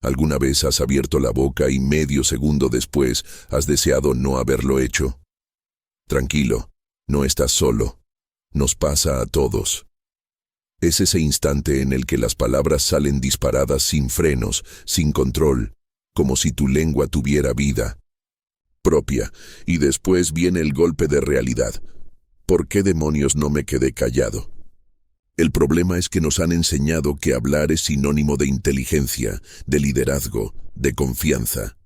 ¿Alguna vez has abierto la boca y medio segundo después has deseado no haberlo hecho? Tranquilo, no estás solo. Nos pasa a todos. Es ese instante en el que las palabras salen disparadas sin frenos, sin control, como si tu lengua tuviera vida propia, y después viene el golpe de realidad. ¿Por qué demonios no me quedé callado? El problema es que nos han enseñado que hablar es sinónimo de inteligencia, de liderazgo, de confianza.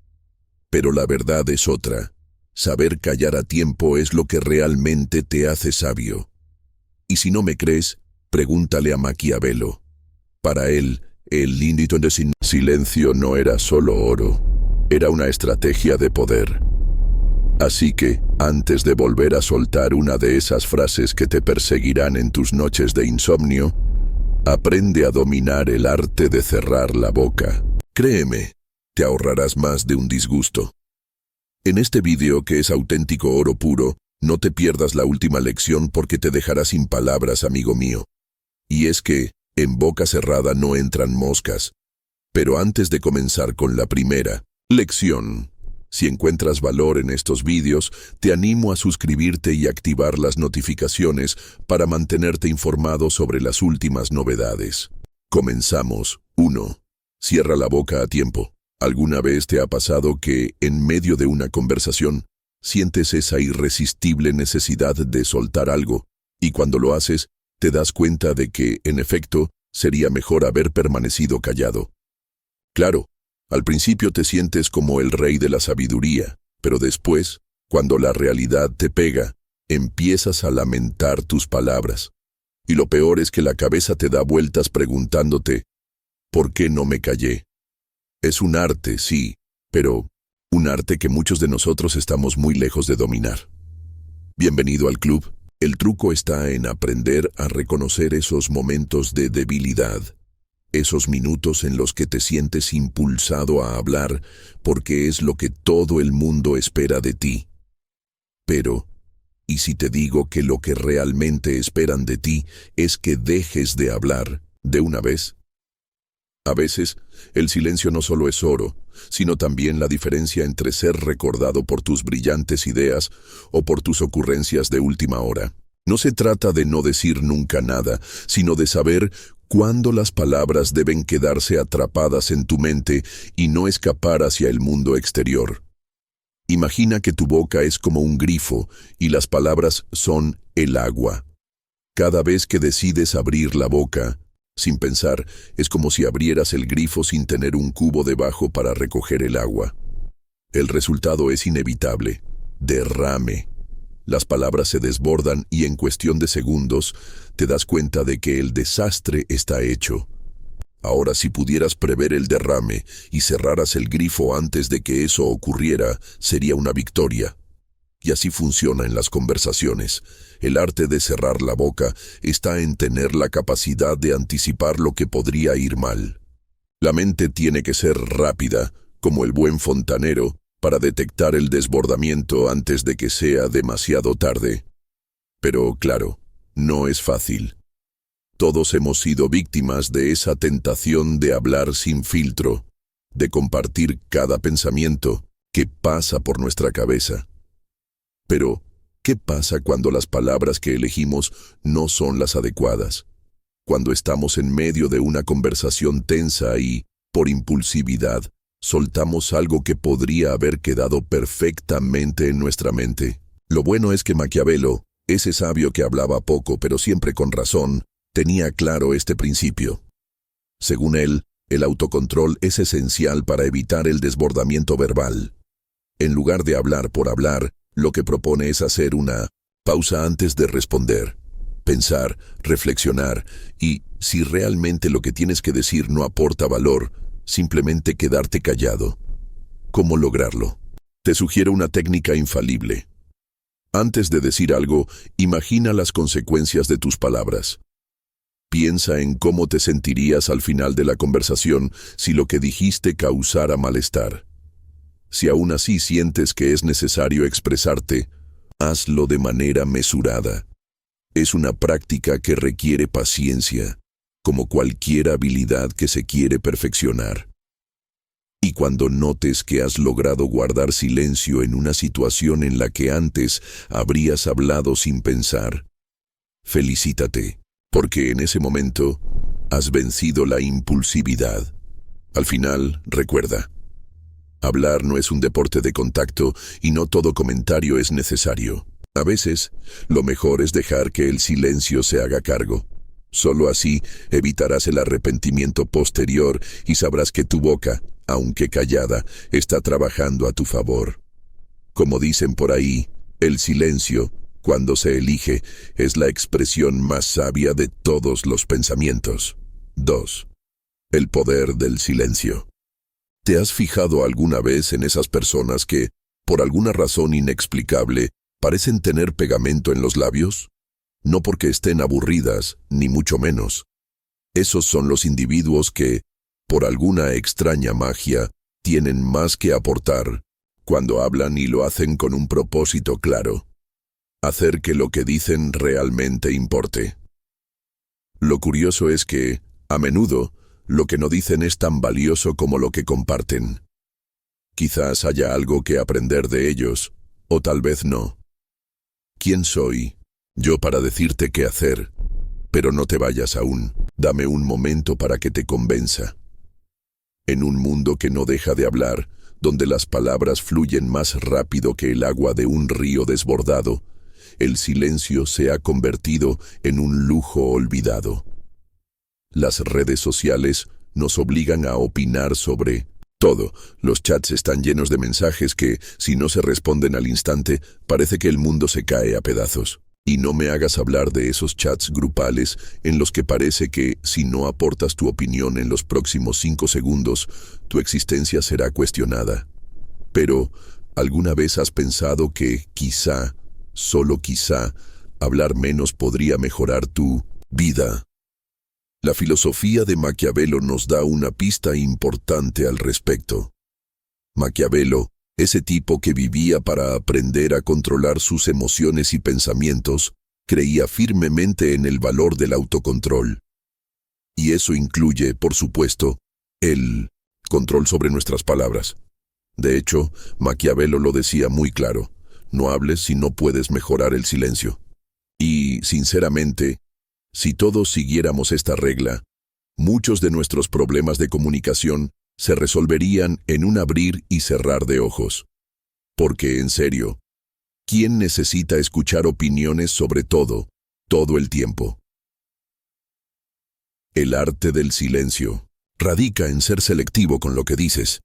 Pero la verdad es otra. Saber callar a tiempo es lo que realmente te hace sabio. Y si no me crees, pregúntale a Maquiavelo. Para él, el límite de silencio no era solo oro, era una estrategia de poder. Así que, antes de volver a soltar una de esas frases que te perseguirán en tus noches de insomnio, aprende a dominar el arte de cerrar la boca. Créeme, te ahorrarás más de un disgusto. En este vídeo, que es auténtico oro puro, no te pierdas la última lección porque te dejará sin palabras, amigo mío. Y es que, en boca cerrada no entran moscas. Pero antes de comenzar con la primera lección, si encuentras valor en estos vídeos, te animo a suscribirte y activar las notificaciones para mantenerte informado sobre las últimas novedades. Comenzamos. 1. Cierra la boca a tiempo. ¿Alguna vez te ha pasado que, en medio de una conversación, sientes esa irresistible necesidad de soltar algo, y cuando lo haces, te das cuenta de que, en efecto, sería mejor haber permanecido callado? Claro, al principio te sientes como el rey de la sabiduría, pero después, cuando la realidad te pega, empiezas a lamentar tus palabras. Y lo peor es que la cabeza te da vueltas preguntándote, ¿por qué no me callé? Es un arte, sí, pero un arte que muchos de nosotros estamos muy lejos de dominar. Bienvenido al club. El truco está en aprender a reconocer esos momentos de debilidad. Esos minutos en los que te sientes impulsado a hablar porque es lo que todo el mundo espera de ti. Pero, ¿y si te digo que lo que realmente esperan de ti es que dejes de hablar de una vez? A veces, el silencio no solo es oro, sino también la diferencia entre ser recordado por tus brillantes ideas o por tus ocurrencias de última hora. No se trata de no decir nunca nada, sino de saber cuándo las palabras deben quedarse atrapadas en tu mente y no escapar hacia el mundo exterior. Imagina que tu boca es como un grifo y las palabras son el agua. Cada vez que decides abrir la boca, sin pensar, es como si abrieras el grifo sin tener un cubo debajo para recoger el agua. El resultado es inevitable: derrame. Las palabras se desbordan y en cuestión de segundos te das cuenta de que el desastre está hecho. Ahora, si pudieras prever el derrame y cerraras el grifo antes de que eso ocurriera, sería una victoria. Y así funciona en las conversaciones. El arte de cerrar la boca está en tener la capacidad de anticipar lo que podría ir mal. La mente tiene que ser rápida, como el buen fontanero, para detectar el desbordamiento antes de que sea demasiado tarde. Pero, claro, no es fácil. Todos hemos sido víctimas de esa tentación de hablar sin filtro, de compartir cada pensamiento que pasa por nuestra cabeza. Pero, ¿qué pasa cuando las palabras que elegimos no son las adecuadas? Cuando estamos en medio de una conversación tensa y, por impulsividad, soltamos algo que podría haber quedado perfectamente en nuestra mente. Lo bueno es que Maquiavelo, ese sabio que hablaba poco pero siempre con razón, tenía claro este principio. Según él, el autocontrol es esencial para evitar el desbordamiento verbal. En lugar de hablar por hablar, lo que propone es hacer una pausa antes de responder, pensar, reflexionar y, si realmente lo que tienes que decir no aporta valor, simplemente quedarte callado. ¿Cómo lograrlo? Te sugiero una técnica infalible. Antes de decir algo, imagina las consecuencias de tus palabras. Piensa en cómo te sentirías al final de la conversación si lo que dijiste causara malestar. Si aún así sientes que es necesario expresarte, hazlo de manera mesurada. Es una práctica que requiere paciencia, como cualquier habilidad que se quiere perfeccionar. Y cuando notes que has logrado guardar silencio en una situación en la que antes habrías hablado sin pensar, felicítate, porque en ese momento has vencido la impulsividad. Al final, recuerda, hablar no es un deporte de contacto y no todo comentario es necesario. A veces, lo mejor es dejar que el silencio se haga cargo. Solo así evitarás el arrepentimiento posterior y sabrás que tu boca, aunque callada, está trabajando a tu favor. Como dicen por ahí, el silencio, cuando se elige, es la expresión más sabia de todos los pensamientos. 2. El poder del silencio. ¿Te has fijado alguna vez en esas personas que, por alguna razón inexplicable, parecen tener pegamento en los labios? No porque estén aburridas, ni mucho menos. Esos son los individuos que, por alguna extraña magia, tienen más que aportar cuando hablan y lo hacen con un propósito claro: hacer que lo que dicen realmente importe. Lo curioso es que, a menudo, lo que no dicen es tan valioso como lo que comparten. Quizás haya algo que aprender de ellos, o tal vez no. ¿Quién soy yo para decirte qué hacer? Pero no te vayas aún. Dame un momento para que te convenza. En un mundo que no deja de hablar, donde las palabras fluyen más rápido que el agua de un río desbordado, el silencio se ha convertido en un lujo olvidado. Las redes sociales nos obligan a opinar sobre todo. Los chats están llenos de mensajes que, si no se responden al instante, parece que el mundo se cae a pedazos. Y no me hagas hablar de esos chats grupales en los que parece que, si no aportas tu opinión en los próximos 5 segundos, tu existencia será cuestionada. Pero, ¿alguna vez has pensado que, quizá, solo quizá, hablar menos podría mejorar tu vida? La filosofía de Maquiavelo nos da una pista importante al respecto. Maquiavelo, ese tipo que vivía para aprender a controlar sus emociones y pensamientos, creía firmemente en el valor del autocontrol. Y eso incluye, por supuesto, el control sobre nuestras palabras. De hecho, Maquiavelo lo decía muy claro: no hables si no puedes mejorar el silencio. Y, sinceramente, si todos siguiéramos esta regla, muchos de nuestros problemas de comunicación se resolverían en un abrir y cerrar de ojos. Porque, en serio, ¿quién necesita escuchar opiniones sobre todo el tiempo? El arte del silencio radica en ser selectivo con lo que dices,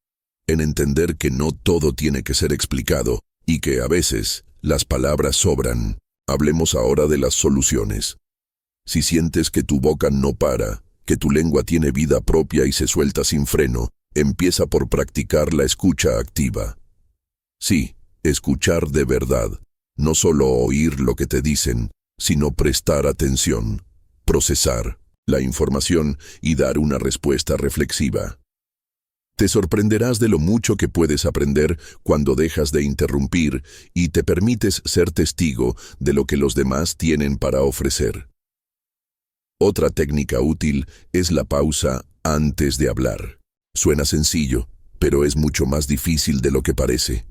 en entender que no todo tiene que ser explicado y que a veces las palabras sobran. Hablemos ahora de las soluciones. Si sientes que tu boca no para, que tu lengua tiene vida propia y se suelta sin freno, empieza por practicar la escucha activa. Sí, escuchar de verdad, no solo oír lo que te dicen, sino prestar atención, procesar la información y dar una respuesta reflexiva. Te sorprenderás de lo mucho que puedes aprender cuando dejas de interrumpir y te permites ser testigo de lo que los demás tienen para ofrecer. Otra técnica útil es la pausa antes de hablar. Suena sencillo, pero es mucho más difícil de lo que parece.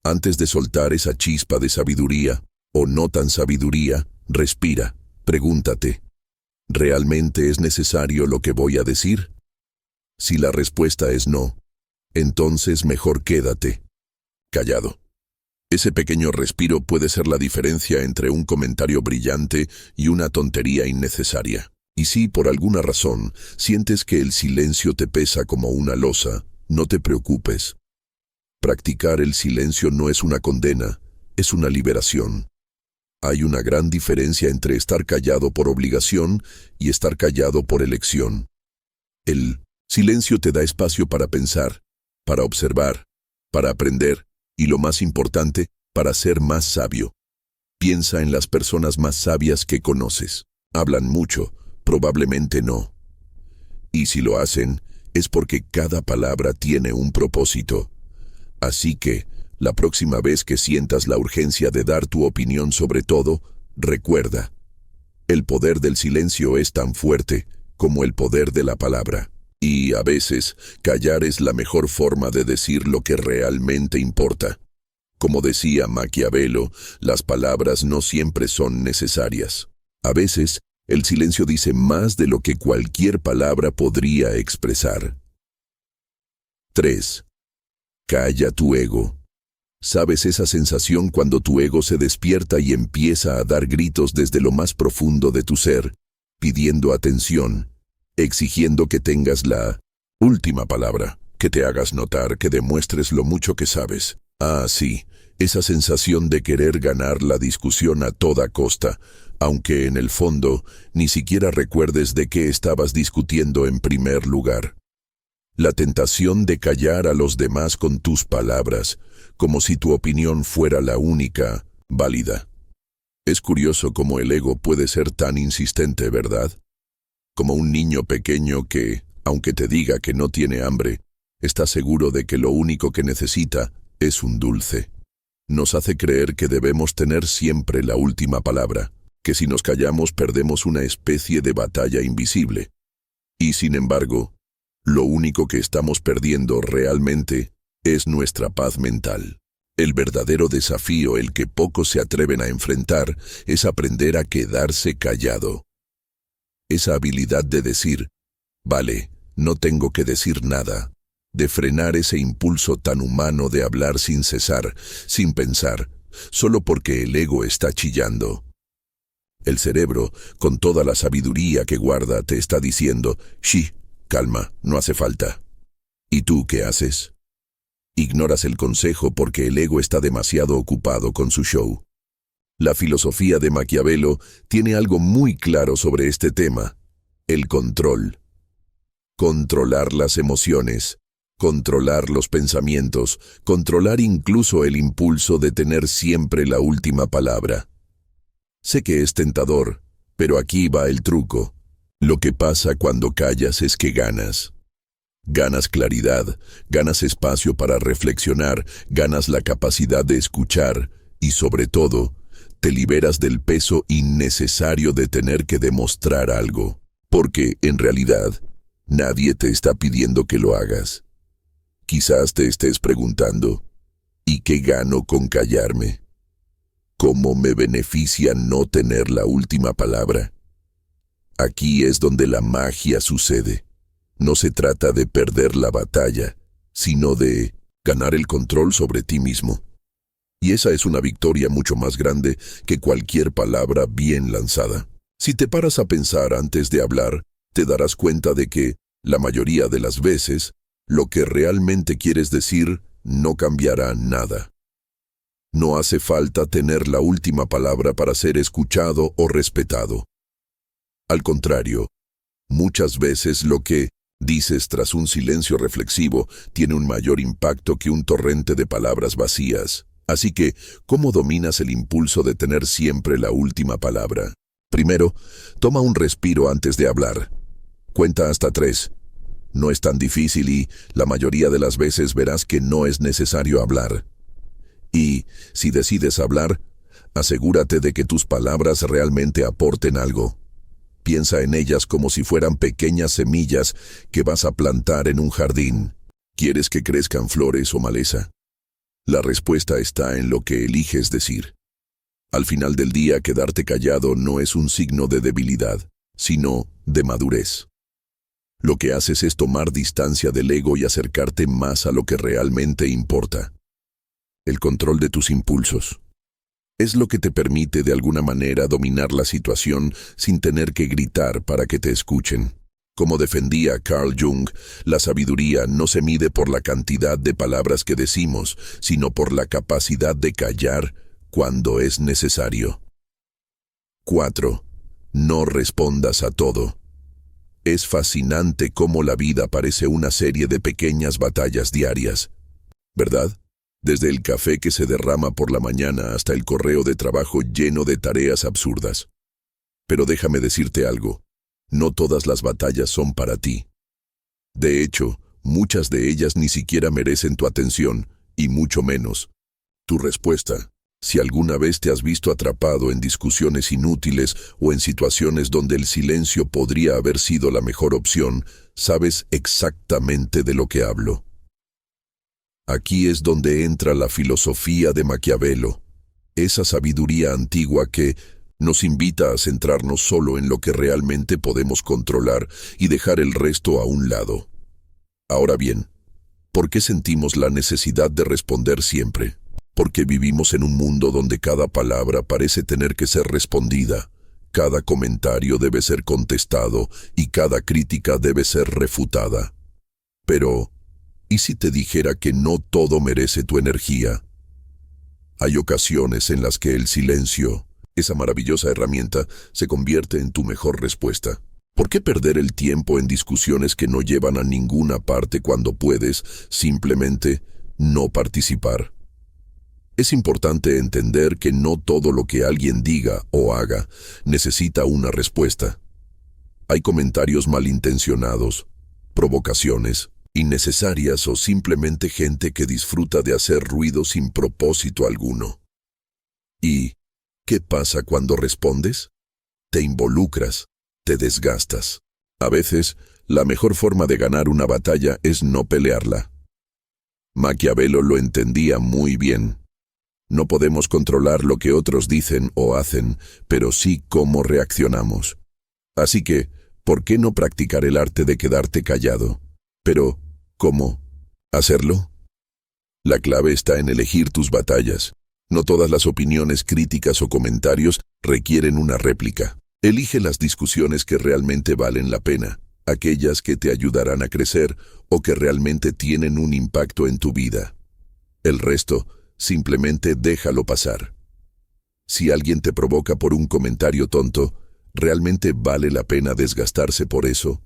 Antes de soltar esa chispa de sabiduría, o no tan sabiduría, respira, pregúntate: ¿realmente es necesario lo que voy a decir? Si la respuesta es no, entonces mejor quédate callado. Ese pequeño respiro puede ser la diferencia entre un comentario brillante y una tontería innecesaria. Y si por alguna razón sientes que el silencio te pesa como una losa, no te preocupes. Practicar el silencio no es una condena, es una liberación. Hay una gran diferencia entre estar callado por obligación y estar callado por elección. El silencio te da espacio para pensar, para observar, para aprender y, lo más importante, para ser más sabio. Piensa en las personas más sabias que conoces. Hablan mucho, probablemente no. Y si lo hacen, es porque cada palabra tiene un propósito. Así que, la próxima vez que sientas la urgencia de dar tu opinión sobre todo, recuerda: el poder del silencio es tan fuerte como el poder de la palabra. Y a veces, callar es la mejor forma de decir lo que realmente importa. Como decía Maquiavelo, las palabras no siempre son necesarias. A veces, el silencio dice más de lo que cualquier palabra podría expresar. 3. Calla tu ego. ¿Sabes esa sensación cuando tu ego se despierta y empieza a dar gritos desde lo más profundo de tu ser, pidiendo atención, exigiendo que tengas la última palabra, que te hagas notar, que demuestres lo mucho que sabes? Ah, sí, esa sensación de querer ganar la discusión a toda costa, aunque en el fondo ni siquiera recuerdes de qué estabas discutiendo en primer lugar. La tentación de callar a los demás con tus palabras, como si tu opinión fuera la única válida. Es curioso cómo el ego puede ser tan insistente, ¿verdad? Como un niño pequeño que, aunque te diga que no tiene hambre, está seguro de que lo único que necesita es un dulce. Nos hace creer que debemos tener siempre la última palabra, que si nos callamos perdemos una especie de batalla invisible. Y sin embargo, lo único que estamos perdiendo realmente es nuestra paz mental. El verdadero desafío, el que pocos se atreven a enfrentar, es aprender a quedarse callado. Esa habilidad de decir, vale, no tengo que decir nada, de frenar ese impulso tan humano de hablar sin cesar, sin pensar, solo porque el ego está chillando. El cerebro, con toda la sabiduría que guarda, te está diciendo, «Shh, calma, no hace falta». ¿Y tú qué haces? Ignoras el consejo porque el ego está demasiado ocupado con su show. La filosofía de Maquiavelo tiene algo muy claro sobre este tema: el control. Controlar las emociones, controlar los pensamientos, controlar incluso el impulso de tener siempre la última palabra. Sé que es tentador, pero aquí va el truco. Lo que pasa cuando callas es que ganas. Ganas claridad, ganas espacio para reflexionar, ganas la capacidad de escuchar y, sobre todo, te liberas del peso innecesario de tener que demostrar algo. Porque, en realidad, nadie te está pidiendo que lo hagas. Quizás te estés preguntando, ¿y qué gano con callarme? ¿Cómo me beneficia no tener la última palabra? Aquí es donde la magia sucede. No se trata de perder la batalla, sino de ganar el control sobre ti mismo. Y esa es una victoria mucho más grande que cualquier palabra bien lanzada. Si te paras a pensar antes de hablar, te darás cuenta de que, la mayoría de las veces, lo que realmente quieres decir no cambiará nada. No hace falta tener la última palabra para ser escuchado o respetado. Al contrario, muchas veces lo que dices tras un silencio reflexivo tiene un mayor impacto que un torrente de palabras vacías. Así que, ¿cómo dominas el impulso de tener siempre la última palabra? Primero, toma un respiro antes de hablar. Cuenta hasta 3. No es tan difícil y, la mayoría de las veces verás que no es necesario hablar. Y, si decides hablar, asegúrate de que tus palabras realmente aporten algo. Piensa en ellas como si fueran pequeñas semillas que vas a plantar en un jardín. ¿Quieres que crezcan flores o maleza? La respuesta está en lo que eliges decir. Al final del día, quedarte callado no es un signo de debilidad, sino de madurez. Lo que haces es tomar distancia del ego y acercarte más a lo que realmente importa. El control de tus impulsos. Es lo que te permite de alguna manera dominar la situación sin tener que gritar para que te escuchen. Como defendía Carl Jung, la sabiduría no se mide por la cantidad de palabras que decimos, sino por la capacidad de callar cuando es necesario. 4. No respondas a todo. Es fascinante cómo la vida parece una serie de pequeñas batallas diarias, ¿verdad? Desde el café que se derrama por la mañana hasta el correo de trabajo lleno de tareas absurdas. Pero déjame decirte algo, no todas las batallas son para ti. De hecho, muchas de ellas ni siquiera merecen tu atención, y mucho menos tu respuesta. Si alguna vez te has visto atrapado en discusiones inútiles o en situaciones donde el silencio podría haber sido la mejor opción, Sabes exactamente de lo que hablo. Aquí es donde entra la filosofía de Maquiavelo, esa sabiduría antigua que nos invita a centrarnos solo en lo que realmente podemos controlar y dejar el resto a un lado. Ahora bien, ¿por qué sentimos la necesidad de responder siempre? Porque vivimos en un mundo donde cada palabra parece tener que ser respondida, cada comentario debe ser contestado y cada crítica debe ser refutada. Pero, ¿y si te dijera que no todo merece tu energía? Hay ocasiones en las que el silencio, esa maravillosa herramienta, se convierte en tu mejor respuesta. ¿Por qué perder el tiempo en discusiones que no llevan a ninguna parte cuando puedes simplemente no participar? Es importante entender que no todo lo que alguien diga o haga necesita una respuesta. Hay comentarios malintencionados, provocaciones innecesarias o simplemente gente que disfruta de hacer ruido sin propósito alguno. ¿Y qué pasa cuando respondes? Te involucras, te desgastas. A veces, la mejor forma de ganar una batalla es no pelearla. Maquiavelo lo entendía muy bien. No podemos controlar lo que otros dicen o hacen, pero sí cómo reaccionamos. Así que, ¿por qué no practicar el arte de quedarte callado? Pero, ¿cómo hacerlo? La clave está en elegir tus batallas. No todas las opiniones, críticas o comentarios requieren una réplica. Elige las discusiones que realmente valen la pena, aquellas que te ayudarán a crecer o que realmente tienen un impacto en tu vida. El resto, simplemente déjalo pasar. Si alguien te provoca por un comentario tonto, ¿realmente vale la pena desgastarse por eso?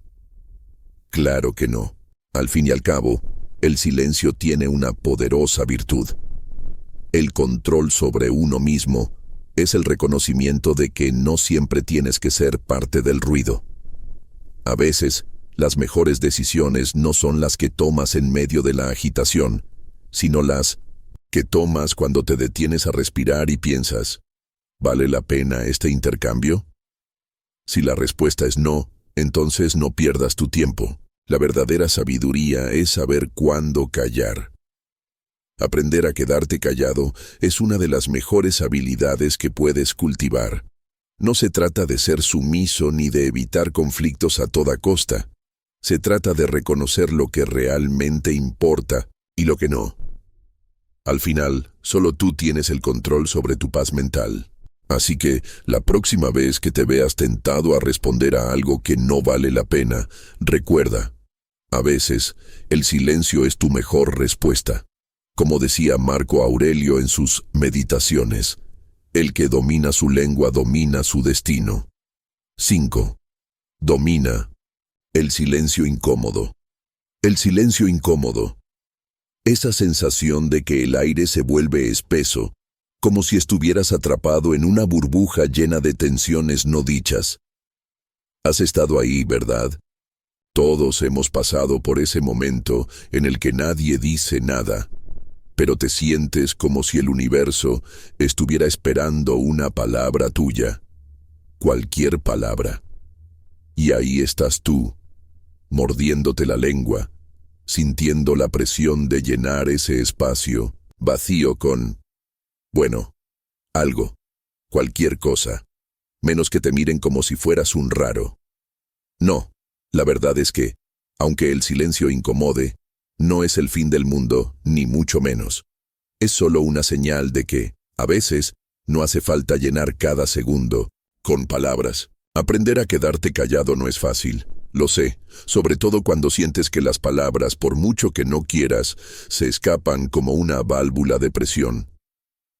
Claro que no. Al fin y al cabo, el silencio tiene una poderosa virtud. El control sobre uno mismo es el reconocimiento de que no siempre tienes que ser parte del ruido. A veces, las mejores decisiones no son las que tomas en medio de la agitación, sino las que tomas cuando te detienes a respirar y piensas, ¿vale la pena este intercambio? Si la respuesta es no, entonces no pierdas tu tiempo. La verdadera sabiduría es saber cuándo callar. Aprender a quedarte callado es una de las mejores habilidades que puedes cultivar. No se trata de ser sumiso ni de evitar conflictos a toda costa. Se trata de reconocer lo que realmente importa y lo que no. Al final, solo tú tienes el control sobre tu paz mental. Así que, la próxima vez que te veas tentado a responder a algo que no vale la pena, recuerda, a veces, el silencio es tu mejor respuesta. Como decía Marco Aurelio en sus Meditaciones, el que domina su lengua domina su destino. 5. Domina el silencio incómodo. El silencio incómodo. Esa sensación de que el aire se vuelve espeso, como si estuvieras atrapado en una burbuja llena de tensiones no dichas. Has estado ahí, ¿verdad? Todos hemos pasado por ese momento en el que nadie dice nada, pero te sientes como si el universo estuviera esperando una palabra tuya, cualquier palabra. Y ahí estás tú, mordiéndote la lengua, sintiendo la presión de llenar ese espacio vacío con, bueno, algo, cualquier cosa, menos que te miren como si fueras un raro. No, la verdad es que, aunque el silencio incomode, no es el fin del mundo, ni mucho menos. Es solo una señal de que, a veces, no hace falta llenar cada segundo con palabras. Aprender a quedarte callado no es fácil, lo sé, sobre todo cuando sientes que las palabras, por mucho que no quieras, se escapan como una válvula de presión.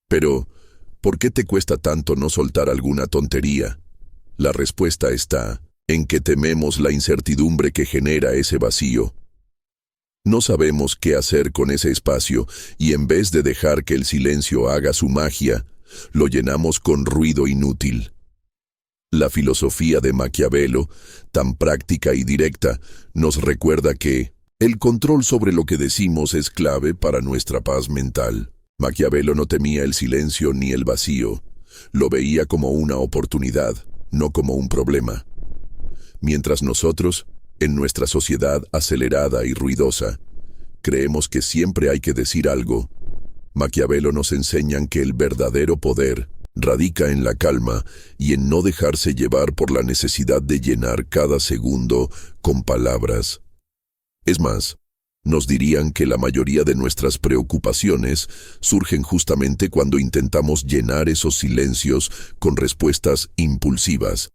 Pero, ¿por qué te cuesta tanto no soltar alguna tontería? La respuesta está en que tememos la incertidumbre que genera ese vacío. No sabemos qué hacer con ese espacio y en vez de dejar que el silencio haga su magia, lo llenamos con ruido inútil. La filosofía de Maquiavelo, tan práctica y directa, nos recuerda que el control sobre lo que decimos es clave para nuestra paz mental. Maquiavelo no temía el silencio ni el vacío, lo veía como una oportunidad, no como un problema. Mientras nosotros, En nuestra sociedad acelerada y ruidosa, creemos que siempre hay que decir algo. Maquiavelo nos enseñan que el verdadero poder radica en la calma y en no dejarse llevar por la necesidad de llenar cada segundo con palabras. Es más, nos dirían que la mayoría de nuestras preocupaciones surgen justamente cuando intentamos llenar esos silencios con respuestas impulsivas.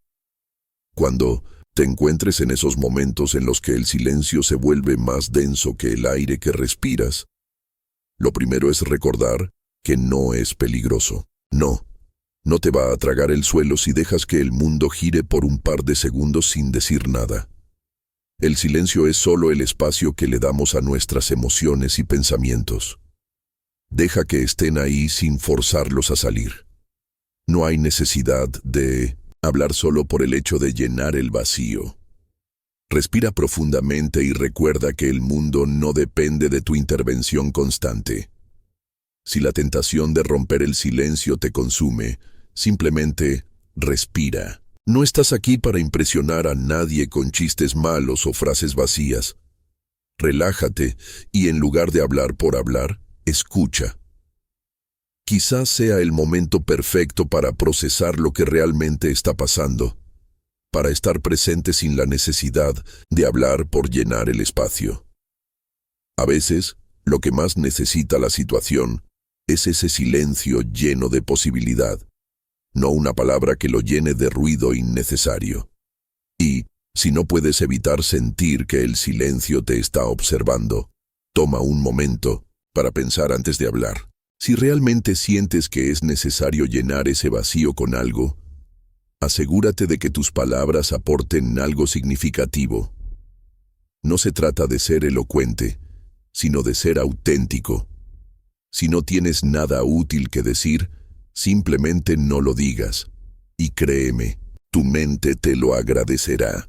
Cuando te encuentres en esos momentos en los que el silencio se vuelve más denso que el aire que respiras, lo primero es recordar que no es peligroso. No te va a tragar el suelo si dejas que el mundo gire por un par de segundos sin decir nada. El silencio es solo el espacio que le damos a nuestras emociones y pensamientos. Deja que estén ahí sin forzarlos a salir. No hay necesidad de hablar solo por el hecho de llenar el vacío. Respira profundamente y recuerda que el mundo no depende de tu intervención constante. Si la tentación de romper el silencio te consume, simplemente respira. No estás aquí para impresionar a nadie con chistes malos o frases vacías. Relájate y en lugar de hablar por hablar, escucha. Quizás sea el momento perfecto para procesar lo que realmente está pasando, para estar presente sin la necesidad de hablar por llenar el espacio. A veces, lo que más necesita la situación es ese silencio lleno de posibilidad, no una palabra que lo llene de ruido innecesario. Y, si no puedes evitar sentir que el silencio te está observando, toma un momento para pensar antes de hablar. Si realmente sientes que es necesario llenar ese vacío con algo, asegúrate de que tus palabras aporten algo significativo. No se trata de ser elocuente, sino de ser auténtico. Si no tienes nada útil que decir, simplemente no lo digas. Y créeme, tu mente te lo agradecerá.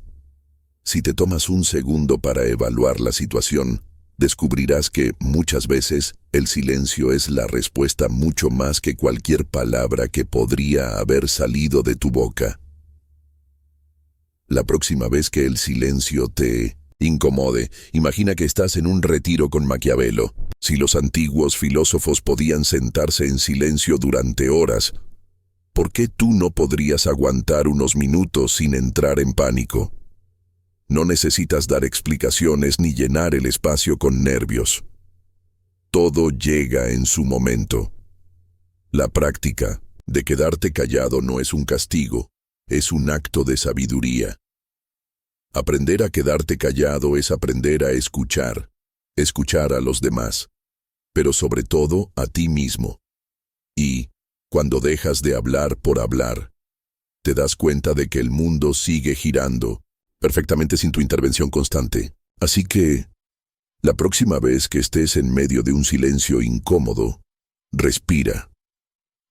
Si te tomas un segundo para evaluar la situación, descubrirás que, muchas veces, el silencio es la respuesta mucho más que cualquier palabra que podría haber salido de tu boca. La próxima vez que el silencio te incomode, imagina que estás en un retiro con Maquiavelo. Si los antiguos filósofos podían sentarse en silencio durante horas, ¿por qué tú no podrías aguantar unos minutos sin entrar en pánico? No necesitas dar explicaciones ni llenar el espacio con nervios. Todo llega en su momento. La práctica de quedarte callado no es un castigo, es un acto de sabiduría. Aprender a quedarte callado es aprender a escuchar a los demás, pero sobre todo a ti mismo. Y, cuando dejas de hablar por hablar, te das cuenta de que el mundo sigue girando, perfectamente sin tu intervención constante. Así que, la próxima vez que estés en medio de un silencio incómodo, respira.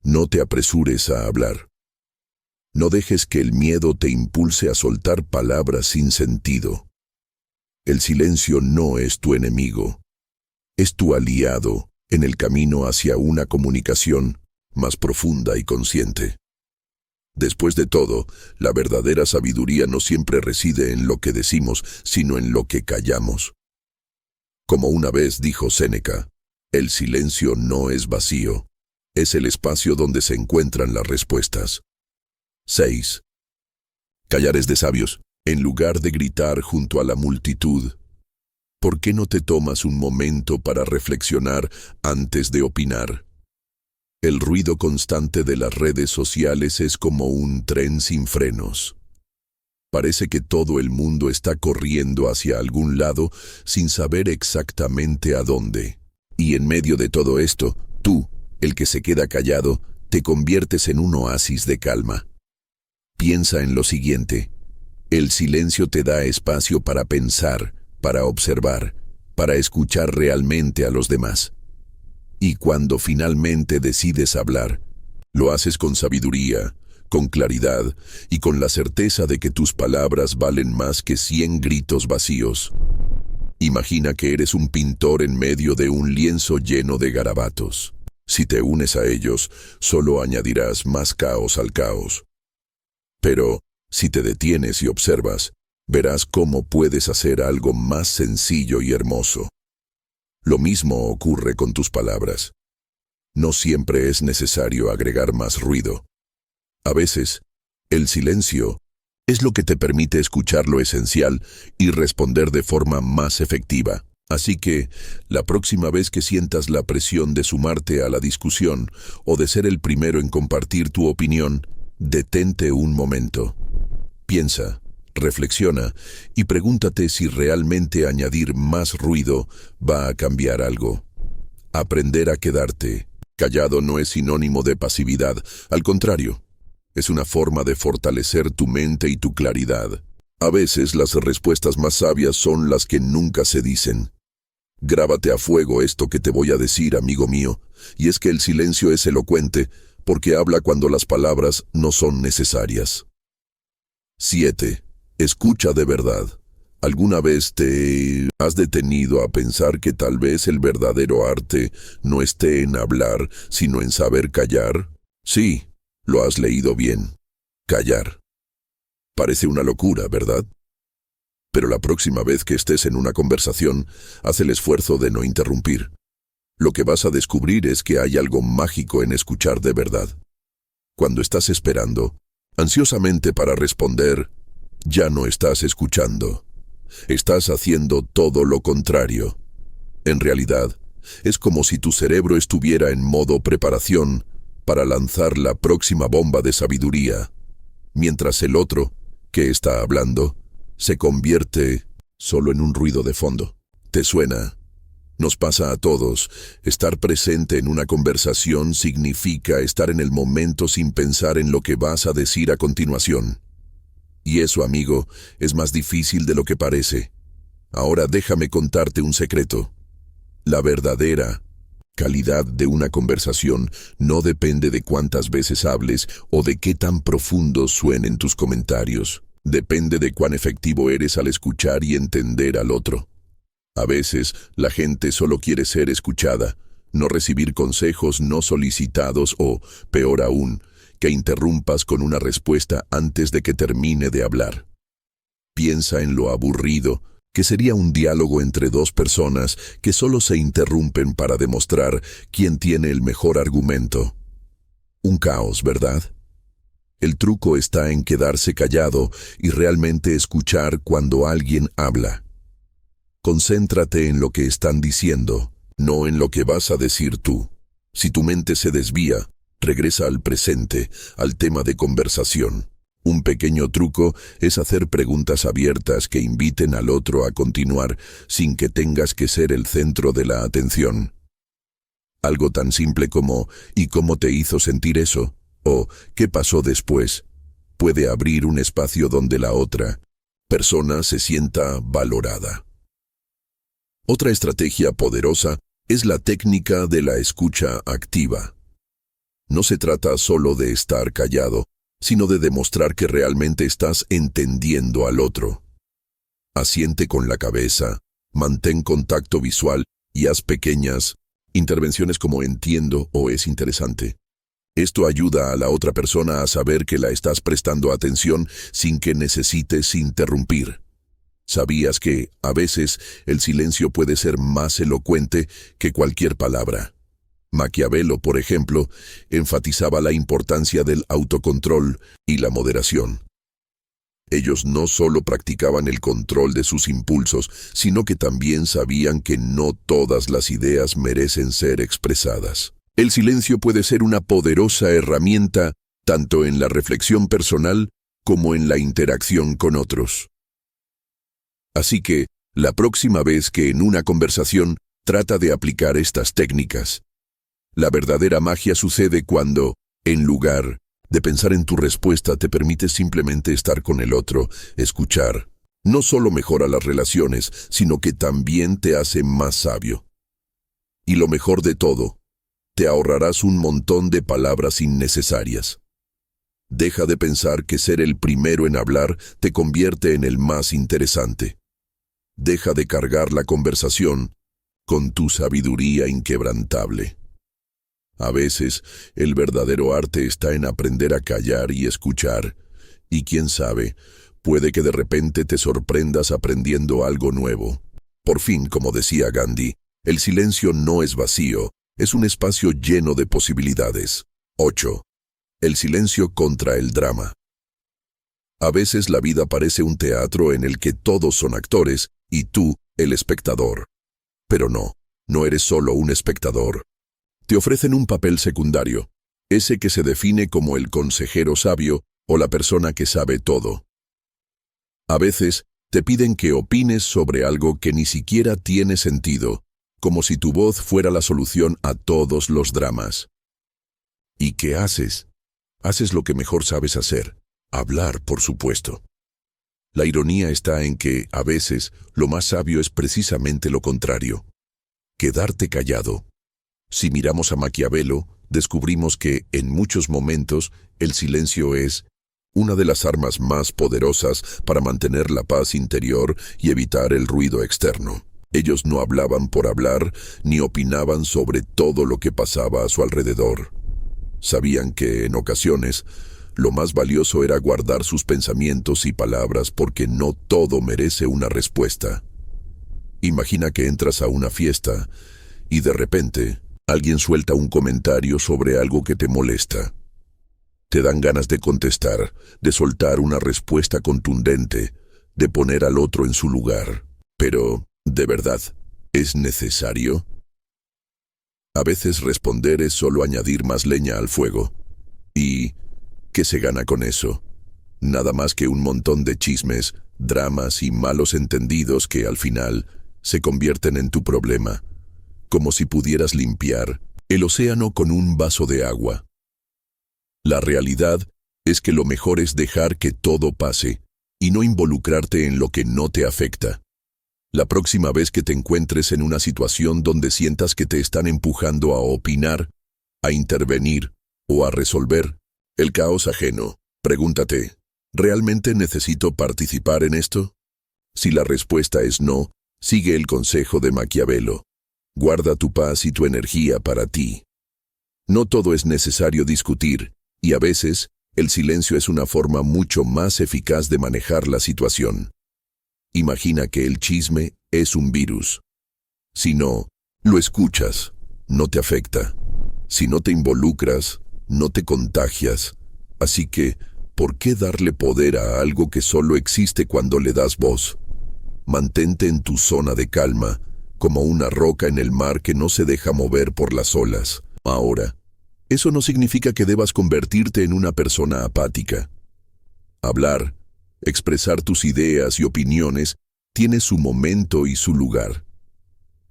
No te apresures a hablar. No dejes que el miedo te impulse a soltar palabras sin sentido. El silencio no es tu enemigo. Es tu aliado en el camino hacia una comunicación más profunda y consciente. Después de todo, la verdadera sabiduría no siempre reside en lo que decimos, sino en lo que callamos. Como una vez dijo Séneca, el silencio no es vacío, es el espacio donde se encuentran las respuestas. 6. Callar es de sabios. En lugar de gritar junto a la multitud, ¿por qué no te tomas un momento para reflexionar antes de opinar? El ruido constante de las redes sociales es como un tren sin frenos. Parece que todo el mundo está corriendo hacia algún lado sin saber exactamente a dónde. Y en medio de todo esto, tú, el que se queda callado, te conviertes en un oasis de calma. Piensa en lo siguiente. El silencio te da espacio para pensar, para observar, para escuchar realmente a los demás. Y cuando finalmente decides hablar, lo haces con sabiduría, con claridad y con la certeza de que tus palabras valen más que 100 gritos vacíos. Imagina que eres un pintor en medio de un lienzo lleno de garabatos. Si te unes a ellos, solo añadirás más caos al caos. Pero, si te detienes y observas, verás cómo puedes hacer algo más sencillo y hermoso. Lo mismo ocurre con tus palabras. No siempre es necesario agregar más ruido. A veces, el silencio es lo que te permite escuchar lo esencial y responder de forma más efectiva. Así que, la próxima vez que sientas la presión de sumarte a la discusión o de ser el primero en compartir tu opinión, detente un momento. Piensa, reflexiona y pregúntate si realmente añadir más ruido va a cambiar algo. Aprender a quedarte callado no es sinónimo de pasividad, al contrario, es una forma de fortalecer tu mente y tu claridad. A veces las respuestas más sabias son las que nunca se dicen. Grábate a fuego esto que te voy a decir, amigo mío, y es que el silencio es elocuente porque habla cuando las palabras no son necesarias. 7. Escucha de verdad. ¿Alguna vez te has detenido a pensar que tal vez el verdadero arte no esté en hablar, sino en saber callar? Sí, lo has leído bien. Callar. Parece una locura, ¿verdad? Pero la próxima vez que estés en una conversación, haz el esfuerzo de no interrumpir. Lo que vas a descubrir es que hay algo mágico en escuchar de verdad. Cuando estás esperando, ansiosamente para responder, ya no estás escuchando. Estás haciendo todo lo contrario. En realidad, es como si tu cerebro estuviera en modo preparación para lanzar la próxima bomba de sabiduría, mientras el otro, que está hablando, se convierte solo en un ruido de fondo. ¿Te suena? Nos pasa a todos. Estar presente en una conversación significa estar en el momento sin pensar en lo que vas a decir a continuación. Y eso, amigo, es más difícil de lo que parece. Ahora déjame contarte un secreto. La verdadera calidad de una conversación no depende de cuántas veces hables o de qué tan profundos suenen tus comentarios. Depende de cuán efectivo eres al escuchar y entender al otro. A veces, la gente solo quiere ser escuchada, no recibir consejos no solicitados o, peor aún, que interrumpas con una respuesta antes de que termine de hablar. Piensa en lo aburrido que sería un diálogo entre dos personas que solo se interrumpen para demostrar quién tiene el mejor argumento. Un caos, ¿verdad? El truco está en quedarse callado y realmente escuchar cuando alguien habla. Concéntrate en lo que están diciendo, no en lo que vas a decir tú. Si tu mente se desvía, regresa al presente, al tema de conversación. Un pequeño truco es hacer preguntas abiertas que inviten al otro a continuar sin que tengas que ser el centro de la atención. Algo tan simple como ¿y cómo te hizo sentir eso? O ¿qué pasó después? Puede abrir un espacio donde la otra persona se sienta valorada. Otra estrategia poderosa es la técnica de la escucha activa. No se trata solo de estar callado, sino de demostrar que realmente estás entendiendo al otro. Asiente con la cabeza, mantén contacto visual y haz pequeñas intervenciones como entiendo o es interesante. Esto ayuda a la otra persona a saber que la estás prestando atención sin que necesites interrumpir. ¿Sabías que, a veces, el silencio puede ser más elocuente que cualquier palabra? Maquiavelo, por ejemplo, enfatizaba la importancia del autocontrol y la moderación. Ellos no solo practicaban el control de sus impulsos, sino que también sabían que no todas las ideas merecen ser expresadas. El silencio puede ser una poderosa herramienta tanto en la reflexión personal como en la interacción con otros. Así que, la próxima vez que en una conversación trata de aplicar estas técnicas. La verdadera magia sucede cuando, en lugar de pensar en tu respuesta, te permites simplemente estar con el otro, escuchar. No solo mejora las relaciones, sino que también te hace más sabio. Y lo mejor de todo, te ahorrarás un montón de palabras innecesarias. Deja de pensar que ser el primero en hablar te convierte en el más interesante. Deja de cargar la conversación con tu sabiduría inquebrantable. A veces, el verdadero arte está en aprender a callar y escuchar, y quién sabe, Puede que de repente te sorprendas aprendiendo algo nuevo. Por fin, como decía Gandhi, el silencio no es vacío, es un espacio lleno de posibilidades. 8. El silencio contra el drama. A veces la vida parece un teatro en el que todos son actores y tú, el espectador. Pero no eres solo un espectador. Te ofrecen un papel secundario, ese que se define como el consejero sabio o la persona que sabe todo. A veces te piden que opines sobre algo que ni siquiera tiene sentido, como si tu voz fuera la solución a todos los dramas. ¿Y qué haces? Haces lo que mejor sabes hacer, hablar, por supuesto. La ironía está en que, a veces, lo más sabio es precisamente lo contrario: quedarte callado. Si miramos a Maquiavelo, descubrimos que, en muchos momentos, el silencio es una de las armas más poderosas para mantener la paz interior y evitar el ruido externo. Ellos no hablaban por hablar, ni opinaban sobre todo lo que pasaba a su alrededor. Sabían que, en ocasiones, lo más valioso era guardar sus pensamientos y palabras porque no todo merece una respuesta. Imagina que entras a una fiesta y de repente alguien suelta un comentario sobre algo que te molesta. Te dan ganas de contestar, de soltar una respuesta contundente, de poner al otro en su lugar. Pero, ¿de verdad es necesario? A veces responder es solo añadir más leña al fuego. ¿Y qué se gana con eso? Nada más que un montón de chismes, dramas y malos entendidos que al final se convierten en tu problema, como si pudieras limpiar el océano con un vaso de agua. La realidad es que lo mejor es dejar que todo pase y no involucrarte en lo que no te afecta. La próxima vez que te encuentres en una situación donde sientas que te están empujando a opinar, a intervenir o a resolver el caos ajeno, pregúntate: ¿realmente necesito participar en esto? Si la respuesta es no, sigue el consejo de Maquiavelo: guarda tu paz y tu energía para ti. No todo es necesario discutir, y a veces el silencio es una forma mucho más eficaz de manejar la situación. Imagina que el chisme es un virus. Si no lo escuchas, no te afecta. Si no te involucras, no te contagias. Así que, ¿por qué darle poder a algo que solo existe cuando le das voz? Mantente en tu zona de calma, como una roca en el mar que no se deja mover por las olas. Ahora, eso no significa que debas convertirte en una persona apática. Hablar, expresar tus ideas y opiniones tiene su momento y su lugar.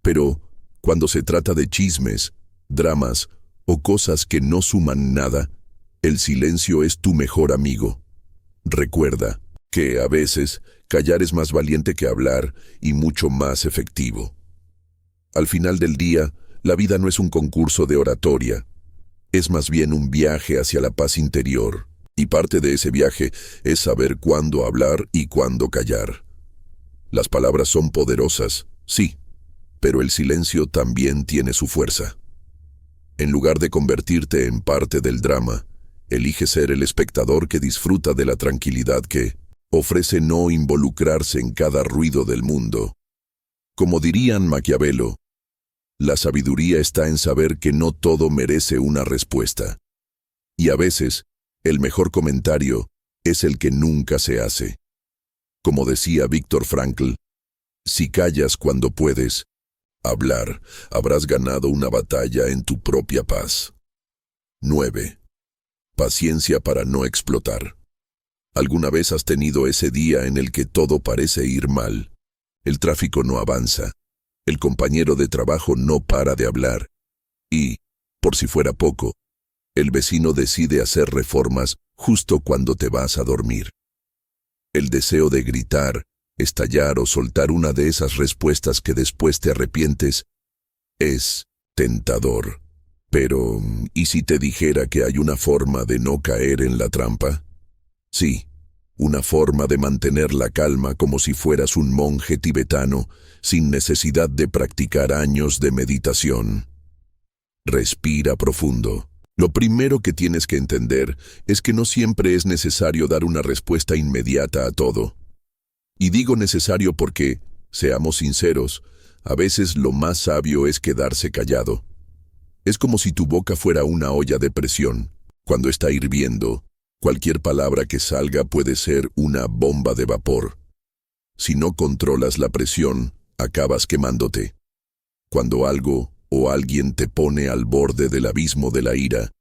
Pero, cuando se trata de chismes, dramas o cosas que no suman nada, el silencio es tu mejor amigo. Recuerda que, a veces, callar es más valiente que hablar y mucho más efectivo. Al final del día, la vida no es un concurso de oratoria. Es más bien un viaje hacia la paz interior, y parte de ese viaje es saber cuándo hablar y cuándo callar. Las palabras son poderosas, sí, pero el silencio también tiene su fuerza. En lugar de convertirte en parte del drama, elige ser el espectador que disfruta de la tranquilidad que ofrece no involucrarse en cada ruido del mundo. Como dirían Maquiavelo, la sabiduría está en saber que no todo merece una respuesta. Y a veces, el mejor comentario es el que nunca se hace. Como decía Viktor Frankl, si callas cuando puedes hablar, habrás ganado una batalla en tu propia paz. 9. Paciencia para no explotar. ¿Alguna vez has tenido ese día en el que todo parece ir mal? El tráfico no avanza. El compañero de trabajo no para de hablar. Y, por si fuera poco, el vecino decide hacer reformas justo cuando te vas a dormir. El deseo de gritar, estallar o soltar una de esas respuestas que después te arrepientes es tentador. Pero, ¿y si te dijera que hay una forma de no caer en la trampa? Sí, una forma de mantener la calma como si fueras un monje tibetano, sin necesidad de practicar años de meditación. Respira profundo. Lo primero que tienes que entender es que no siempre es necesario dar una respuesta inmediata a todo. Y digo necesario porque, seamos sinceros, a veces lo más sabio es quedarse callado. Es como si tu boca fuera una olla de presión. Cuando está hirviendo, cualquier palabra que salga puede ser una bomba de vapor. Si no controlas la presión, acabas quemándote. Cuando algo o alguien te pone al borde del abismo de la ira,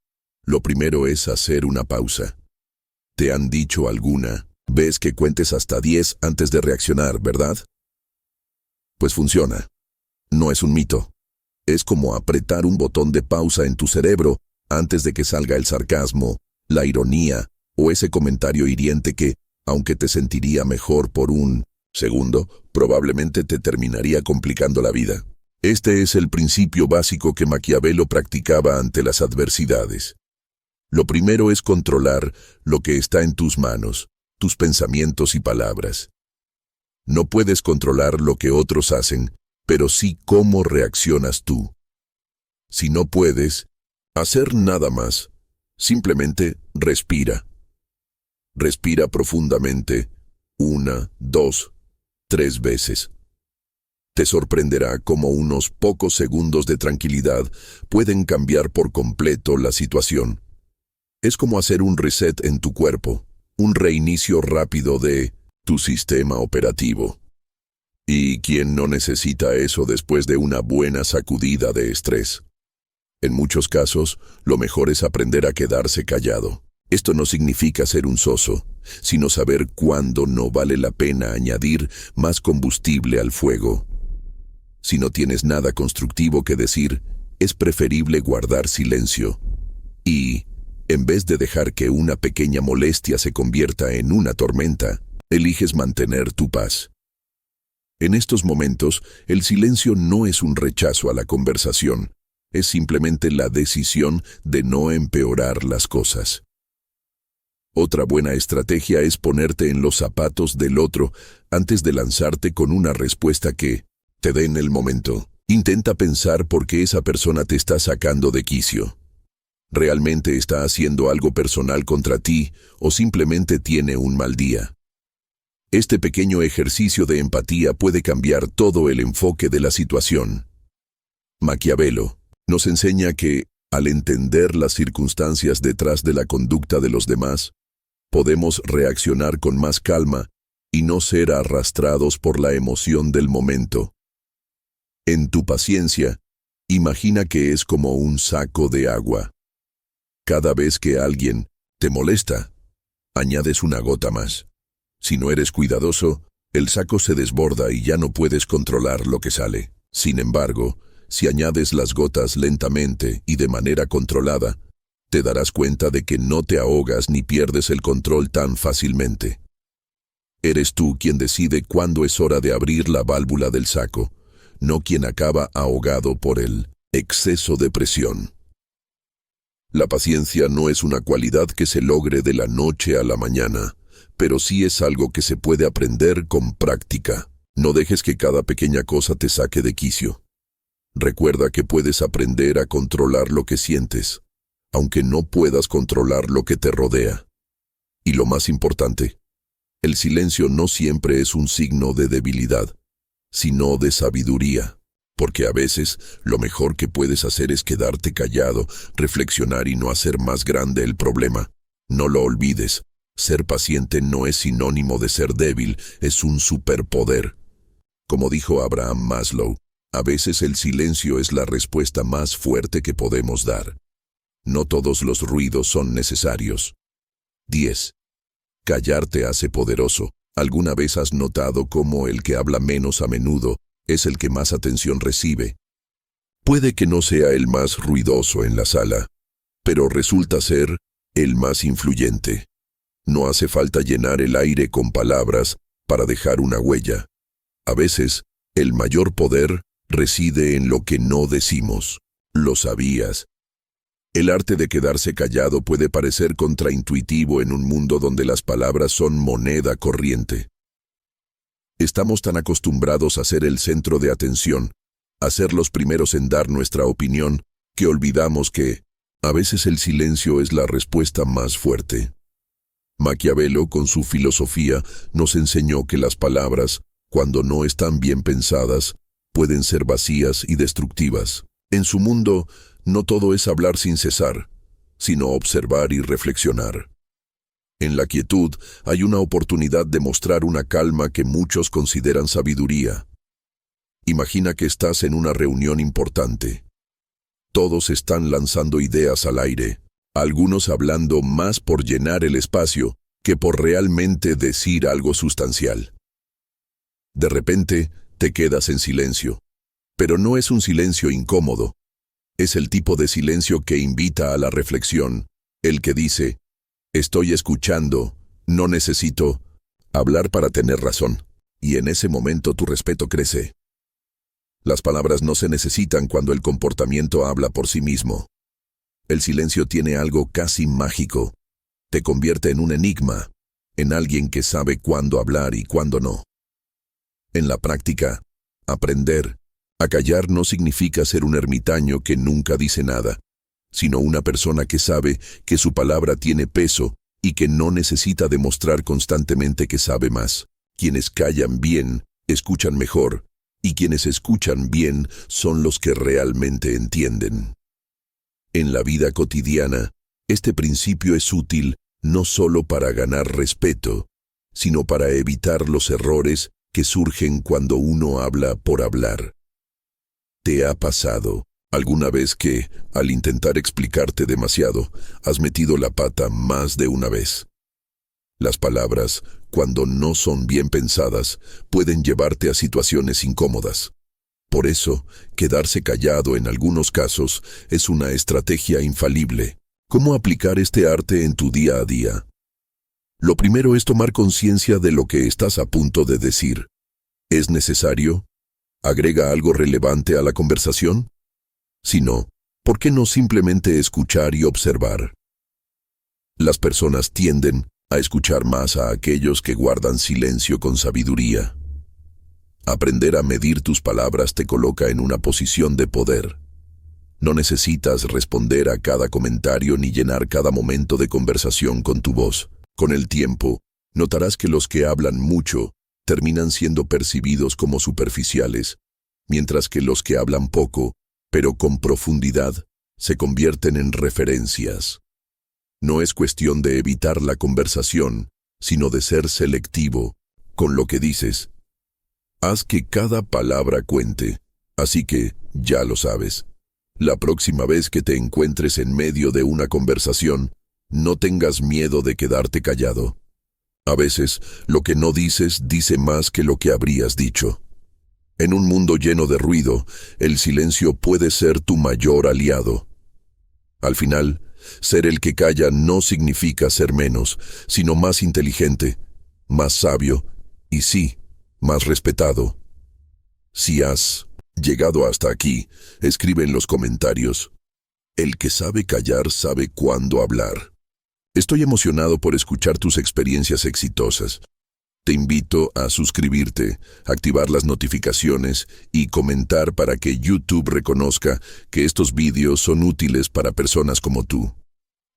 lo primero es hacer una pausa. ¿Te han dicho alguna vez que cuentes hasta 10 antes de reaccionar, verdad? Pues funciona. No es un mito. Es como apretar un botón de pausa en tu cerebro antes de que salga el sarcasmo, la ironía o ese comentario hiriente que, aunque te sentiría mejor por un segundo, probablemente te terminaría complicando la vida. Este es el principio básico que Maquiavelo practicaba ante las adversidades. Lo primero es controlar lo que está en tus manos, tus pensamientos y palabras. No puedes controlar lo que otros hacen, pero sí cómo reaccionas tú. Si no puedes hacer nada más, simplemente respira. Respira profundamente, 1, 2, 3 veces. Te sorprenderá cómo unos pocos segundos de tranquilidad pueden cambiar por completo la situación. Es como hacer un reset en tu cuerpo, un reinicio rápido de tu sistema operativo. ¿Y quién no necesita eso después de una buena sacudida de estrés? En muchos casos, lo mejor es aprender a quedarse callado. Esto no significa ser un soso, sino saber cuándo no vale la pena añadir más combustible al fuego. Si no tienes nada constructivo que decir, es preferible guardar silencio. Y, en vez de dejar que una pequeña molestia se convierta en una tormenta, eliges mantener tu paz. En estos momentos, el silencio no es un rechazo a la conversación, es simplemente la decisión de no empeorar las cosas. Otra buena estrategia es ponerte en los zapatos del otro antes de lanzarte con una respuesta que te dé en el momento. Intenta pensar por qué esa persona te está sacando de quicio. ¿Realmente está haciendo algo personal contra ti o simplemente tiene un mal día? Este pequeño ejercicio de empatía puede cambiar todo el enfoque de la situación. Maquiavelo nos enseña que, al entender las circunstancias detrás de la conducta de los demás, podemos reaccionar con más calma y no ser arrastrados por la emoción del momento. En tu paciencia, imagina que es como un saco de agua. Cada vez que alguien te molesta, añades una gota más. Si no eres cuidadoso, el saco se desborda y ya no puedes controlar lo que sale. Sin embargo, si añades las gotas lentamente y de manera controlada, te darás cuenta de que no te ahogas ni pierdes el control tan fácilmente. Eres tú quien decide cuándo es hora de abrir la válvula del saco, no quien acaba ahogado por el exceso de presión. La paciencia no es una cualidad que se logre de la noche a la mañana, pero sí es algo que se puede aprender con práctica. No dejes que cada pequeña cosa te saque de quicio. Recuerda que puedes aprender a controlar lo que sientes, aunque no puedas controlar lo que te rodea. Y lo más importante, el silencio no siempre es un signo de debilidad, sino de sabiduría, porque a veces lo mejor que puedes hacer es quedarte callado, reflexionar y no hacer más grande el problema. No lo olvides, ser paciente no es sinónimo de ser débil, es un superpoder. Como dijo Abraham Maslow, a veces el silencio es la respuesta más fuerte que podemos dar. No todos los ruidos son necesarios. 10. Callar te hace poderoso. ¿Alguna vez has notado cómo el que habla menos a menudo es el que más atención recibe? Puede que no sea el más ruidoso en la sala, pero resulta ser el más influyente. No hace falta llenar el aire con palabras para dejar una huella. A veces, el mayor poder reside en lo que no decimos. ¿Lo sabías? El arte de quedarse callado puede parecer contraintuitivo en un mundo donde las palabras son moneda corriente. Estamos tan acostumbrados a ser el centro de atención, a ser los primeros en dar nuestra opinión, que olvidamos que, A veces el silencio es la respuesta más fuerte. Maquiavelo, con su filosofía, nos enseñó que las palabras, cuando no están bien pensadas, pueden ser vacías y destructivas. En su mundo, no todo es hablar sin cesar, sino observar y reflexionar. En la quietud hay una oportunidad de mostrar una calma que muchos consideran sabiduría. Imagina que estás en una reunión importante. Todos están lanzando ideas al aire, algunos hablando más por llenar el espacio que por realmente decir algo sustancial. De repente, te quedas en silencio. Pero no es un silencio incómodo. Es el tipo de silencio que invita a la reflexión, el que dice, estoy escuchando, no necesito hablar para tener razón. Y en ese momento tu respeto crece. Las palabras no se necesitan cuando el comportamiento habla por sí mismo. El silencio tiene algo casi mágico. Te convierte en un enigma, en alguien que sabe cuándo hablar y cuándo no. En la práctica, aprender a callar no significa ser un ermitaño que nunca dice nada, sino una persona que sabe que su palabra tiene peso y que no necesita demostrar constantemente que sabe más. Quienes callan bien, escuchan mejor, y quienes escuchan bien son los que realmente entienden. En la vida cotidiana, este principio es útil no solo para ganar respeto, sino para evitar los errores que surgen cuando uno habla por hablar. ¿Te ha pasado alguna vez que, al intentar explicarte demasiado, has metido la pata más de una vez? Las palabras, cuando no son bien pensadas, pueden llevarte a situaciones incómodas. Por eso, quedarse callado en algunos casos es una estrategia infalible. ¿Cómo aplicar este arte en tu día a día? Lo primero es tomar conciencia de lo que estás a punto de decir. ¿Es necesario? ¿Agrega algo relevante a la conversación? Si no, ¿por qué no simplemente escuchar y observar? Las personas tienden a escuchar más a aquellos que guardan silencio con sabiduría. Aprender a medir tus palabras te coloca en una posición de poder. No necesitas responder a cada comentario ni llenar cada momento de conversación con tu voz. Con el tiempo, notarás que los que hablan mucho terminan siendo percibidos como superficiales, mientras que los que hablan poco, pero con profundidad, se convierten en referencias. No es cuestión de evitar la conversación, sino de ser selectivo con lo que dices. Haz que cada palabra cuente, así que, ya lo sabes. La próxima vez que te encuentres en medio de una conversación, no tengas miedo de quedarte callado. A veces, lo que no dices dice más que lo que habrías dicho. En un mundo lleno de ruido, el silencio puede ser tu mayor aliado. Al final, ser el que calla no significa ser menos, sino más inteligente, más sabio y sí, más respetado. Si has llegado hasta aquí, escribe en los comentarios. El que sabe callar sabe cuándo hablar. Estoy emocionado por escuchar tus experiencias exitosas. Te invito a suscribirte, activar las notificaciones y comentar para que YouTube reconozca que estos vídeos son útiles para personas como tú.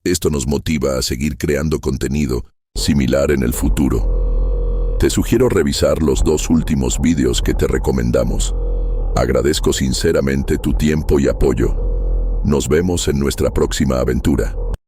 Esto nos motiva a seguir creando contenido similar en el futuro. Te sugiero revisar los 2 últimos vídeos que te recomendamos. Agradezco sinceramente tu tiempo y apoyo. Nos vemos en nuestra próxima aventura.